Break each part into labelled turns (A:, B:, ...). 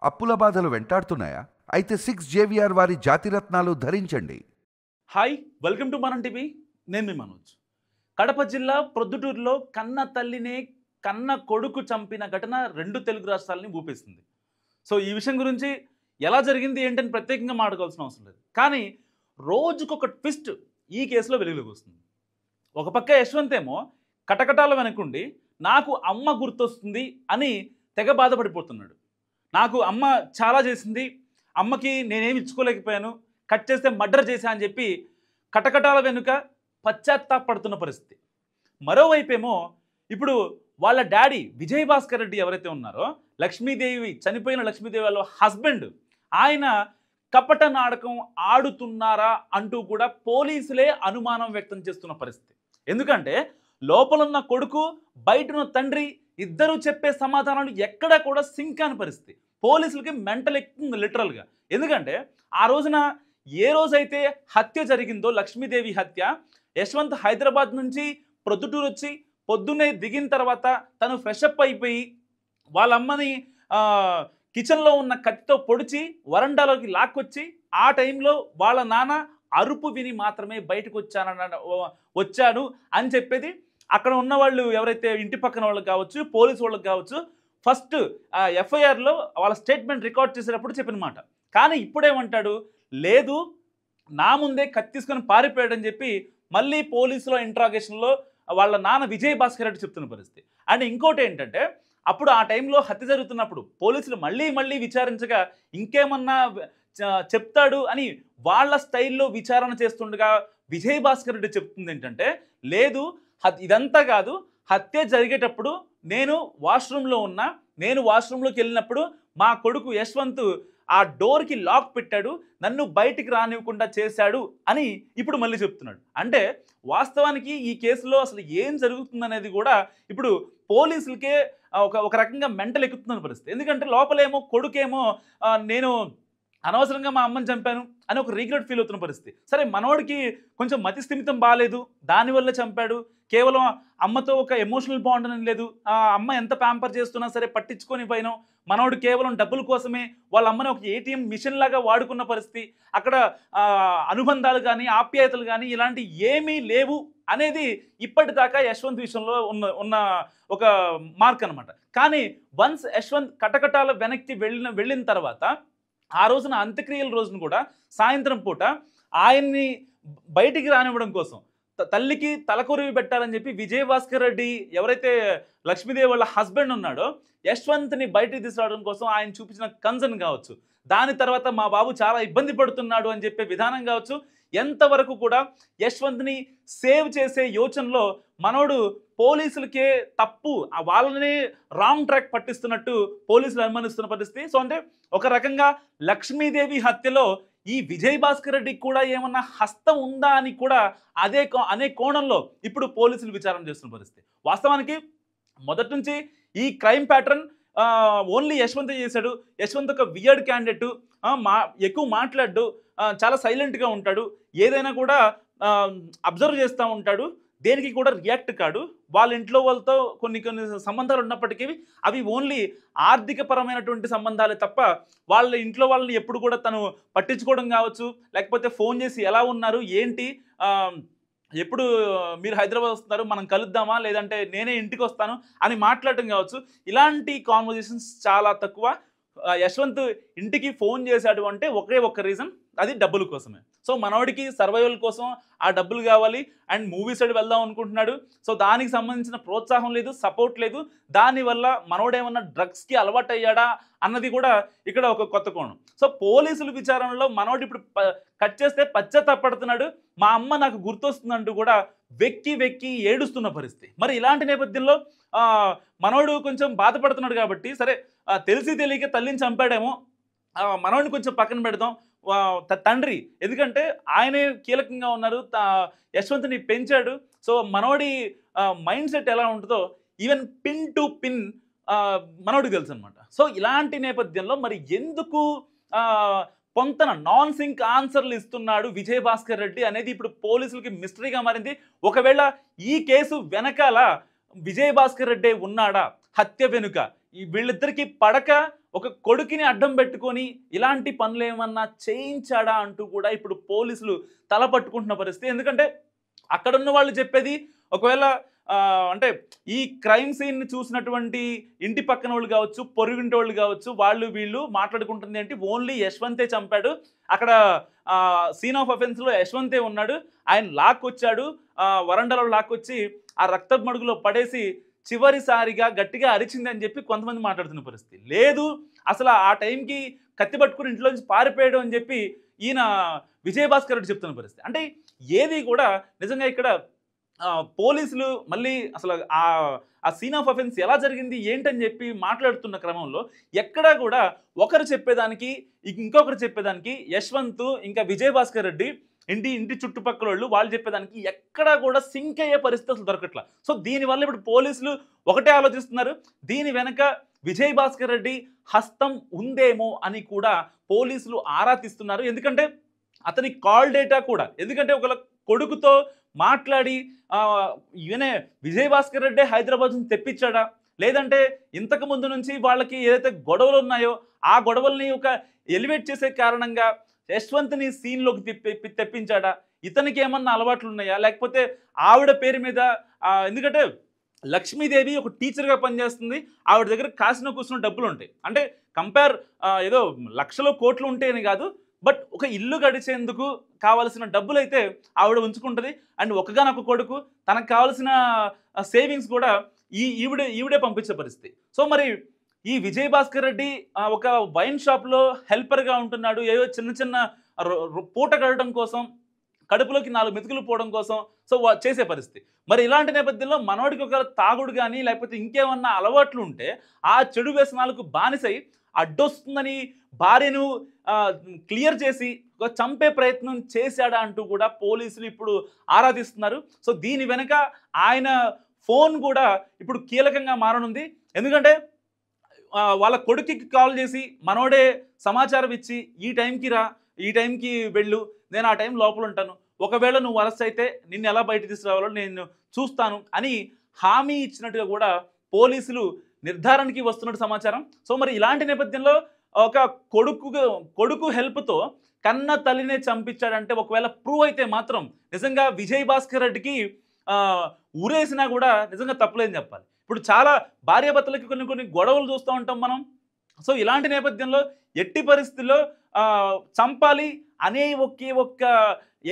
A: అప్పుల బాధలు వెంటాడుతున్నాయా? అయితే 6 జేవిఆర్ వారి జాతిరత్నాలు ధరించండి.
B: హాయ్, వెల్కమ్ టు మనం టీవీ. నేను మీ మనోజ్. కడప జిల్లా ప్రొద్దుటూరులో కన్న తల్లినే కన్న కొడుకు చంపిన ఘటన 2 తెలుగు రాష్ట్రాలని ఊపేసింది. సో ఈ విషయం గురించి ఎలా జరిగింది ఏంటని ప్రత్యేకంగా మాట్లాడుకోవాల్సిన అవసరం లేదు. కానీ రోజుకొక ట్విస్ట్ ఈ కేసులో వెలుగులోకి వస్తుంది. ఒక పక్క యశ్వంత్ ఏమో కటకటాల వెనకుండి నాకు అమ్మ గుర్తొస్తుంది అని తెగ బాధపడిపోతున్నాడు. నాకు అమ్మ చాలా చేసింది, అమ్మకి నేనేమి ఇచ్చుకోలేకపోయాను, కట్ చేస్తే మర్డర్ చేశా అని చెప్పి కటకటాల వెనుక పశ్చాత్తాపడుతున్న పరిస్థితి. మరోవైపేమో ఇప్పుడు వాళ్ళ డాడీ విజయ్ భాస్కర్ రెడ్డి ఎవరైతే ఉన్నారో, లక్ష్మీదేవి చనిపోయిన లక్ష్మీదేవి వాళ్ళ హస్బెండ్, ఆయన కపట నాటకం ఆడుతున్నారా అంటూ కూడా పోలీసులే అనుమానం వ్యక్తం చేస్తున్న పరిస్థితి. ఎందుకంటే లోపలున్న కొడుకు, బయటన్న తండ్రి ఇద్దరు చెప్పే సమాధానాలు ఎక్కడా కూడా సింక్ కాని పరిస్థితి. పోలీసులకి మెంటల్ ఎక్కుతుంది లిటరల్గా. ఎందుకంటే ఆ రోజున ఏ రోజైతే హత్య జరిగిందో, లక్ష్మీదేవి హత్య, యశ్వంత్ హైదరాబాద్ నుంచి ప్రొద్దుటూరు వచ్చి పొద్దున్నే దిగిన తర్వాత తను ఫ్రెషప్ అయిపోయి వాళ్ళ అమ్మని కిచెన్లో ఉన్న కత్తితో పొడిచి వరండాలోకి లాక్కొచ్చి ఆ టైంలో వాళ్ళ నాన్న అరుపు విని మాత్రమే బయటకు వచ్చాను అని చెప్పేది అక్కడ ఉన్న వాళ్ళు ఎవరైతే ఇంటి పక్కన వాళ్ళకి కావచ్చు, పోలీసు వాళ్ళకి కావచ్చు, ఫస్ట్ ఎఫ్ఐఆర్లో వాళ్ళ స్టేట్మెంట్ రికార్డ్ చేసేటప్పుడు చెప్పిన మాట. కానీ ఇప్పుడేమంటాడు, లేదు నా ముందే కత్తి తీసుకొని పారిపోయాడని చెప్పి మళ్ళీ పోలీసులో ఇంట్రాగేషన్లో వాళ్ళ నాన్న విజయ్ భాస్కర్ రెడ్డి చెప్తున్న పరిస్థితి. అండ్ ఇంకోటి ఏంటంటే, అప్పుడు ఆ టైంలో హత్య జరుగుతున్నప్పుడు పోలీసులు మళ్ళీ విచారించగా ఇంకేమన్నా చెప్తాడు అని వాళ్ళ స్టైల్లో విచారణ చేస్తుండగా విజయ్ భాస్కర్ రెడ్డి చెప్తుంది ఏంటంటే, లేదు ఇదంతా కాదు, హత్య జరిగేటప్పుడు నేను వాష్రూమ్లో ఉన్నా, నేను వాష్రూమ్లోకి వెళ్ళినప్పుడు మా కొడుకు యశ్వంత్ ఆ డోర్కి లాక్ పెట్టాడు, నన్ను బయటికి రానివ్వకుండా చేశాడు అని ఇప్పుడు మళ్ళీ చెప్తున్నాడు. అంటే వాస్తవానికి ఈ కేసులో అసలు ఏం జరుగుతుందనేది కూడా ఇప్పుడు పోలీసులకే ఒక రకంగా మెంటల్ ఎక్కుతున్న పరిస్థితి. ఎందుకంటే లోపలేమో కొడుకేమో నేను అనవసరంగా మా అమ్మని చంపాను అని ఒక రిగ్రెట్ ఫీల్ అవుతున్న పరిస్థితి. సరే, మనోడికి కొంచెం మతి స్థిమితం బాగాలేదు, దానివల్ల చంపాడు, కేవలం అమ్మతో ఒక ఎమోషనల్ బాండ్ అని లేదు, ఆ అమ్మ ఎంత ప్యాంపర్ చేస్తున్నా సరే పట్టించుకొని పోయినాం, మనోడు కేవలం డబ్బుల కోసమే వాళ్ళ అమ్మని ఒక ఏటీఎం మిషన్ లాగా వాడుకున్న పరిస్థితి, అక్కడ అనుబంధాలు కానీ ఆప్యాయతలు కానీ ఇలాంటి ఏమీ లేవు అనేది ఇప్పటిదాకా యశ్వంత్ విషయంలో ఉన్న ఒక మార్క్ అనమాట. కానీ వన్స్ యశ్వంత్ కటకటాల వెనక్కి వెళ్ళిన తర్వాత ఆ రోజున అంత్యక్రియల రోజున కూడా సాయంత్రం పూట ఆయన్ని బయటికి రానివ్వడం కోసం తల్లికి తలకొరివి పెట్టాలని చెప్పి విజయ్ భాస్కర్ రెడ్డి ఎవరైతే లక్ష్మీదేవి వాళ్ళ హస్బెండ్ ఉన్నాడో యశ్వంత్ని బయటికి తీసుకురావడం కోసం ఆయన చూపించిన కన్సర్న్ కావచ్చు, దాని తర్వాత మా బాబు చాలా ఇబ్బంది పడుతున్నాడు అని చెప్పే విధానం కావచ్చు, ఎంతవరకు కూడా యశ్వంత్ని సేవ్ చేసే యోచనలో మనోడు పోలీసులకే తప్పు, వాళ్ళని రాంగ్ ట్రాక్ పట్టిస్తున్నట్టు పోలీసులు అనుమానిస్తున్న పరిస్థితి. సో అంటే ఒక రకంగా లక్ష్మీదేవి హత్యలో ఈ విజయ్ భాస్కర్ రెడ్డికి కూడా ఏమన్నా హస్తం ఉందా అని కూడా అనే కోణంలో ఇప్పుడు పోలీసులు విచారణ చేస్తున్న పరిస్థితి. వాస్తవానికి మొదటి నుంచి ఈ క్రైమ్ ప్యాటర్న్ ఓన్లీ యశ్వంత్ చేశాడు. యశ్వంత్ ఒక వియర్డ్ క్యాండిడేట్, ఎక్కువ మాట్లాడు, చాలా సైలెంట్గా ఉంటాడు, ఏదైనా కూడా అబ్జర్వ్ చేస్తూ ఉంటాడు, దేనికి కూడా రియాక్ట్ కాడు. వాళ్ళ ఇంట్లో వాళ్ళతో కొన్ని సంబంధాలు ఉన్నప్పటికీ అవి ఓన్లీ ఆర్థిక పరమైనటువంటి సంబంధాలే తప్ప వాళ్ళ ఇంట్లో వాళ్ళని ఎప్పుడు కూడా తను పట్టించుకోవడం కావచ్చు, లేకపోతే ఫోన్ చేసి ఎలా ఉన్నారు ఏంటి, ఎప్పుడు మీరు హైదరాబాద్ వస్తున్నారు మనం కలుద్దామా, లేదంటే నేనే ఇంటికి వస్తాను అని మాట్లాడటం కావచ్చు, ఇలాంటి కాన్వర్జేషన్స్ చాలా తక్కువ. యశ్వంత్ ఇంటికి ఫోన్ చేశాడు అంటే ఒకే ఒక్క రీజన్, అది డబ్బుల కోసమే. సో మనోడికి సర్వైవల్ కోసం ఆ డబ్బులు కావాలి అండ్ మూవీ సైడ్ వెళ్దాం అనుకుంటున్నాడు. సో దానికి సంబంధించిన ప్రోత్సాహం లేదు, సపోర్ట్ లేదు, దానివల్ల మనోడేమన్నా డ్రగ్స్కి అలవాటు అయ్యాడా అన్నది కూడా ఇక్కడ ఒక కొత్త కోణం. సో పోలీసుల విచారణలో మనోడు ఇప్పుడు కట్ చేస్తే పశ్చాత్తాపడుతున్నాడు, మా అమ్మ నాకు గుర్తొస్తుందంటూ కూడా వెక్కి ఏడుస్తున్న పరిస్థితి. మరి ఇలాంటి నేపథ్యంలో మనోడు కొంచెం బాధపడుతున్నాడు కాబట్టి సరే, తెలిసి తెలియక తల్లిని చంపాడేమో, మనోడిని కొంచెం పక్కన పెడదాం, తండ్రి ఎందుకంటే ఆయనే కీలకంగా ఉన్నారు, యశ్వంత్ని పెంచాడు. సో మనోడి మైండ్ సెట్ ఎలా ఉంటుందో ఈవెన్ పిన్ టు పిన్ మనోడికి తెలుసు అనమాట. సో ఇలాంటి నేపథ్యంలో మరి ఎందుకు పొంతన నాన్ సింక్ ఆన్సర్లు ఇస్తున్నాడు విజయ్ భాస్కర్ రెడ్డి అనేది ఇప్పుడు పోలీసులకి మిస్టరీగా మారింది. ఒకవేళ ఈ కేసు వెనకాల విజయ్ భాస్కర్ రెడ్డి ఉన్నాడా, హత్య వెనుక వీళ్ళిద్దరికీ పడక ఒక కొడుకుని అడ్డం పెట్టుకొని ఇలాంటి పనులు ఏమన్నా చేయించాడా అంటూ కూడా ఇప్పుడు పోలీసులు తల పట్టుకుంటున్న పరిస్థితి. ఎందుకంటే అక్కడున్న వాళ్ళు చెప్పేది ఒకవేళ అంటే ఈ క్రైమ్ సీన్ని చూసినటువంటి ఇంటి పక్కన వాళ్ళు కావచ్చు, పొరుగింటి వాళ్ళు కావచ్చు, వాళ్ళు వీళ్ళు మాట్లాడుకుంటుంది ఏంటి, ఓన్లీ యశ్వంతే చంపాడు, అక్కడ సీన్ ఆఫ్ అఫెన్స్లో యశ్వంతే ఉన్నాడు, ఆయన లాక్కొచ్చాడు, వరండాలో లాక్కొచ్చి ఆ రక్తపు మడుగులో పడేసి చివరిసారిగా గట్టిగా అరిచింది అని చెప్పి కొంతమంది మాట్లాడుతున్న పరిస్థితి. లేదు అసలు ఆ టైంకి కత్తి పట్టుకుని ఇంట్లోంచి పారిపోయాడు అని చెప్పి ఈయన విజయభాస్కర్ రెడ్డి చెప్తున్న పరిస్థితి. అంటే ఏది కూడా నిజంగా ఇక్కడ పోలీసులు మళ్ళీ అసలు ఆ సీన్ ఆఫ్ అఫెన్స్ ఎలా జరిగింది ఏంటని చెప్పి మాట్లాడుతున్న క్రమంలో ఎక్కడా కూడా ఒకరు చెప్పేదానికి ఇంకొకరు చెప్పేదానికి యశ్వంత్ ఇంకా విజయభాస్కర్ రెడ్డి ఇంటి చుట్టుపక్కల వాళ్ళు చెప్పేదానికి ఎక్కడా కూడా సింక్ అయ్యే పరిస్థితి అసలు దొరకట్లా. సో దీనివల్ల ఇప్పుడు పోలీసులు ఒకటే ఆలోచిస్తున్నారు, దీని వెనక విజయభాస్కర్ రెడ్డి హస్తం ఉందేమో అని కూడా పోలీసులు ఆరా తీస్తున్నారు. ఎందుకంటే అతని కాల్ డేటా కూడా, ఎందుకంటే ఒక కొడుకుతో మాట్లాడి ఈయనే విజయభాస్కర్ రెడ్డి హైదరాబాద్ నుంచి తెప్పించాడా, లేదంటే ఇంతకు ముందు నుంచి వాళ్ళకి ఏదైతే గొడవలు ఉన్నాయో ఆ గొడవల్ని ఒక ఎలివేట్ చేసే కారణంగా యశ్వంత్ని సీన్లోకి తెప్పించాడా, ఇతనికి ఏమన్నా అలవాట్లు ఉన్నాయా, లేకపోతే ఆవిడ పేరు మీద ఎందుకంటే లక్ష్మీదేవి ఒక టీచర్గా పనిచేస్తుంది, ఆవిడ దగ్గర కాసిన కూర్చున్న డబ్బులు ఉంటాయి. అంటే కంపేర్ ఏదో లక్షలు కోట్లు ఉంటాయని కాదు, బట్ ఒక ఇల్లు గడిచేందుకు కావాల్సిన డబ్బులు అయితే ఆవిడ ఉంచుకుంటుంది. అండ్ ఒకగానొక కొడుకు, తనకు కావాల్సిన సేవింగ్స్ కూడా ఈవిడే పంపించే పరిస్థితి. సో మరి ఈ విజయభాస్కర్ రెడ్డి ఒక వైన్ షాప్లో హెల్పర్గా ఉంటున్నాడు, ఏదో చిన్న పూట గడటం కోసం, కడుపులోకి 4 మెతుకులు పోవడం కోసం సో చేసే పరిస్థితి. మరి ఇలాంటి నేపథ్యంలో మనోడికి ఒక తాగుడు కానీ లేకపోతే ఇంకేమన్నా అలవాట్లు ఉంటే ఆ చెడు వ్యసనాలకు బానిసై అడ్డొస్తుందని భార్యను క్లియర్ చేసి చంపే ప్రయత్నం చేశాడా అంటూ కూడా పోలీసులు ఇప్పుడు ఆరాధిస్తున్నారు. సో దీని వెనక ఆయన ఫోన్ కూడా ఇప్పుడు కీలకంగా మారనుంది. ఎందుకంటే వాళ్ళ కొడుకుకి కాల్ చేసి మనోడే సమాచారం ఇచ్చి ఈ టైంకి రా, ఈ టైంకి వెళ్ళు, నేను ఆ టైం లోపల ఉంటాను, ఒకవేళ నువ్వు అరెస్ట్ అయితే నిన్ను ఎలా బయట తీసుకురావాలో నేను చూస్తాను అని హామీ ఇచ్చినట్టుగా కూడా పోలీసులు నిర్ధారణకి వస్తున్నట్టు సమాచారం. సో మరి ఇలాంటి నేపథ్యంలో ఒక కొడుకు హెల్ప్తో కన్న తల్లినే చంపించాడంటే ఒకవేళ ప్రూవ్ అయితే మాత్రం నిజంగా విజయభాస్కర్ రెడ్డికి ఊరేసినా కూడా నిజంగా తప్పలేదని చెప్పాలి. ఇప్పుడు చాలా భార్యాభర్తలకి కొన్ని గొడవలు చూస్తూ ఉంటాం మనం. సో ఇలాంటి నేపథ్యంలో ఎట్టి పరిస్థితుల్లో చంపాలి అనే ఒక్క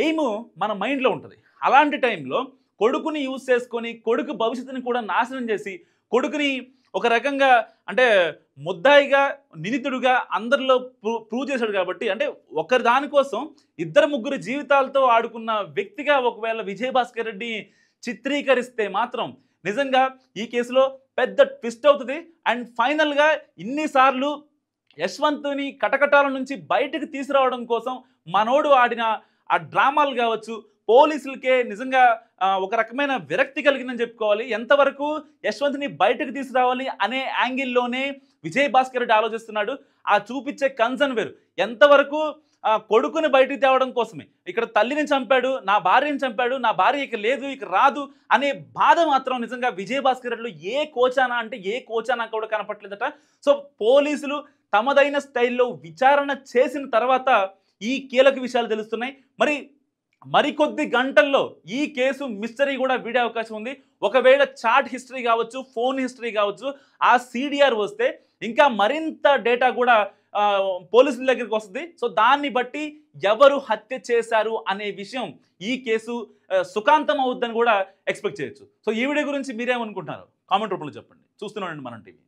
B: ఎయిమ్ మన మైండ్లో ఉంటుంది. అలాంటి టైంలో కొడుకుని యూజ్ చేసుకొని కొడుకు భవిష్యత్తుని కూడా నాశనం చేసి కొడుకుని ఒక రకంగా అంటే ముద్దాయిగా నిందితుడుగా అందరిలో ప్రూవ్ చేశాడు కాబట్టి, అంటే ఒకరి దానికోసం 2-3 జీవితాలతో ఆడుకున్న వ్యక్తిగా ఒకవేళ విజయభాస్కర్ రెడ్డి చిత్రీకరిస్తే మాత్రం నిజంగా ఈ కేసులో పెద్ద ట్విస్ట్ అవుతుంది. అండ్ ఫైనల్గా ఇన్నిసార్లు యశ్వంత్ని కటకటాల నుంచి బయటకు తీసుకురావడం కోసం మనోడు ఆడిన ఆ డ్రామాలు కావచ్చు, పోలీసులకే నిజంగా ఒక రకమైన విరక్తి కలిగిందని చెప్పుకోవాలి. ఎంతవరకు యశ్వంత్ని బయటకు తీసుకురావాలి అనే యాంగిల్లోనే విజయభాస్కర్ రెడ్డి ఆలోచిస్తున్నాడు. ఆ చూపించే కన్సర్న్ వేరు. ఎంతవరకు కొడుకుని బయటికి తేవడం కోసమే, ఇక్కడ తల్లిని చంపాడు, నా భార్యని చంపాడు, నా భార్య ఇక లేదు, ఇక రాదు అనే బాధ మాత్రం నిజంగా విజయభాస్కర్ రెడ్డిలో ఏ కోచానా కూడా కనపట్లేదట. సో పోలీసులు తమదైన స్టైల్లో విచారణ చేసిన తర్వాత ఈ కీలక విషయాలు తెలుస్తున్నాయి. మరికొద్ది గంటల్లో ఈ కేసు మిస్టరీ కూడా వీడే అవకాశం ఉంది. ఒకవేళ చాట్ హిస్టరీ కావచ్చు, ఫోన్ హిస్టరీ కావచ్చు, ఆ CDR వస్తే ఇంకా మరింత డేటా కూడా పోలీసుల దగ్గరికి వస్తుంది. సో దాన్ని బట్టి ఎవరు హత్య చేశారు అనే విషయం ఈ కేసు సుఖాంతం అవుద్దని కూడా ఎక్స్పెక్ట్ చేయొచ్చు. సో ఈ వీడియో గురించి మీరేమనుకుంటున్నారు కామెంట్ రూపంలో చెప్పండి. చూస్తున్నానండి మనం టీవీ.